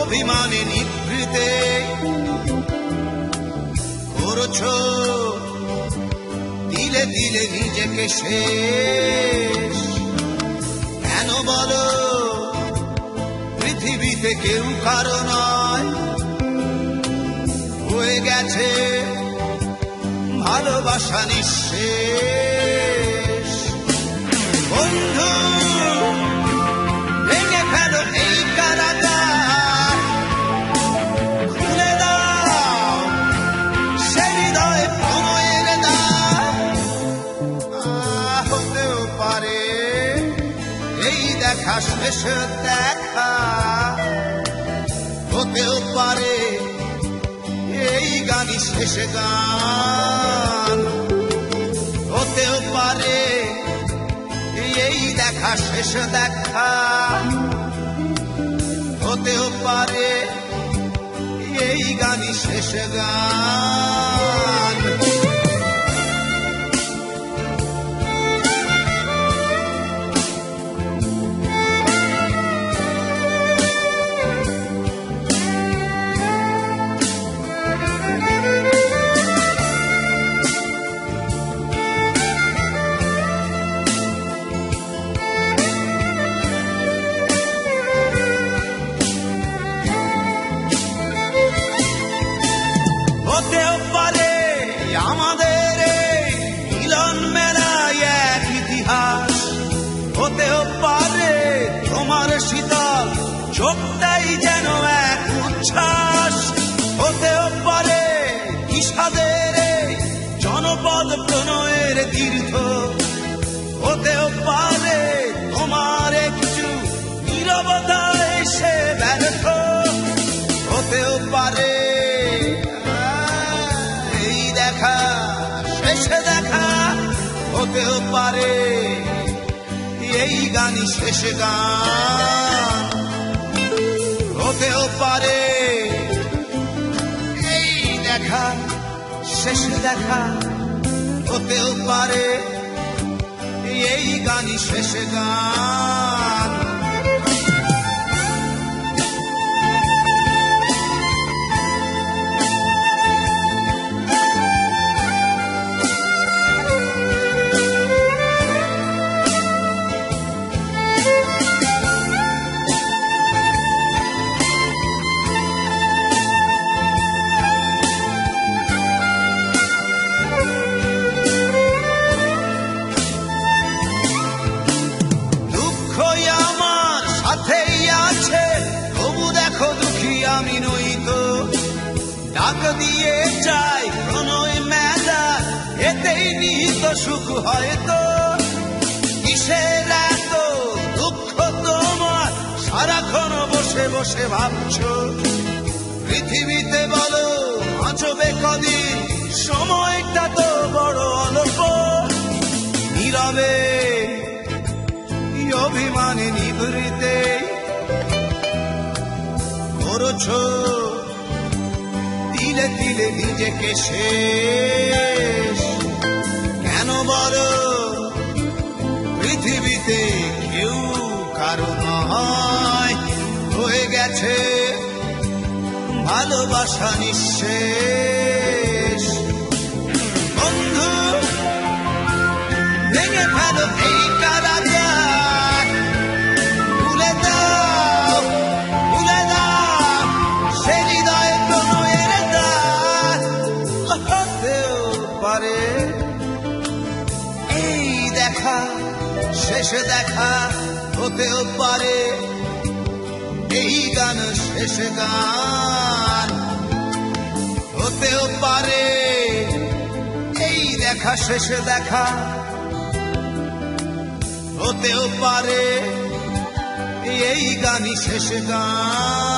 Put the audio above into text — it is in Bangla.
অভিমানে নিভৃতে করছো দিলে দিলে নিজেকে শেষ। কেন বলো পৃথিবীতে কেউ কারো নয়, হয়ে গেছে ভালোবাসা নিঃশেষ। বন্ধু ভেঙে ফেলো এই কারাগার, খুলে দাও সে হৃদয়ে প্রণয়ের দ্বার। হতেও পারে এই দেখা শেষ দেখা, হতেও পারে এই গানই শেষ গান, হতেও পারে এই দেখা শেষ দেখা, হতেও পারে এই গানই শেষ গান। হতেও পারে আমাদের মিলন মেলায় এক ইতিহাস, হতেও পারে তোমার শীতল চোখটাই যেন এক উচ্ছ্বাস, হতেও পারে বিষাদের জনপদ প্রণয়ের তীর্থ, হতেও পারে তোমার একটু নীরবতা এসে ব্যর্থ, হতেও পারে দেখা শেষ দেখা, হতেও পারে এই গানই শেষ গান, হতেও পারে এই দেখা শেষ দেখা, হতেও পারে এই গানই শেষ গান। আমি নই তো ডাক দিয়ে চাই প্রণয় মেলা, এতেই নিহিত সুখ হয়তো। কিসের এত দুঃখ তোমার সারাক্ষণ বসে বসে ভাবছো, পৃথিবীতে বলো বাঁচবে কদিন, সময়টা তো বড় অল্প। নীরবে অভিমানে নিভৃতে করছো দিলে দিলে নিজেকে শেষ। কেন বলো পৃথিবীতে কেউ কারো নয়, হয়ে গেছে ভালোবাসা নিঃশেষ। বন্ধু ভেঙে ফেলো এই কারাগার, খুলে দাও খুলে দাও সে হৃদয়ে প্রণয়ের দ্বার। হতেও পারে এই দেখা শেষ দেখা, হতেও পারে এই গান শেষ গান, হতেও পারে এই দেখা শেষ দেখা, হতেও পারে এই গানই শেষ গান।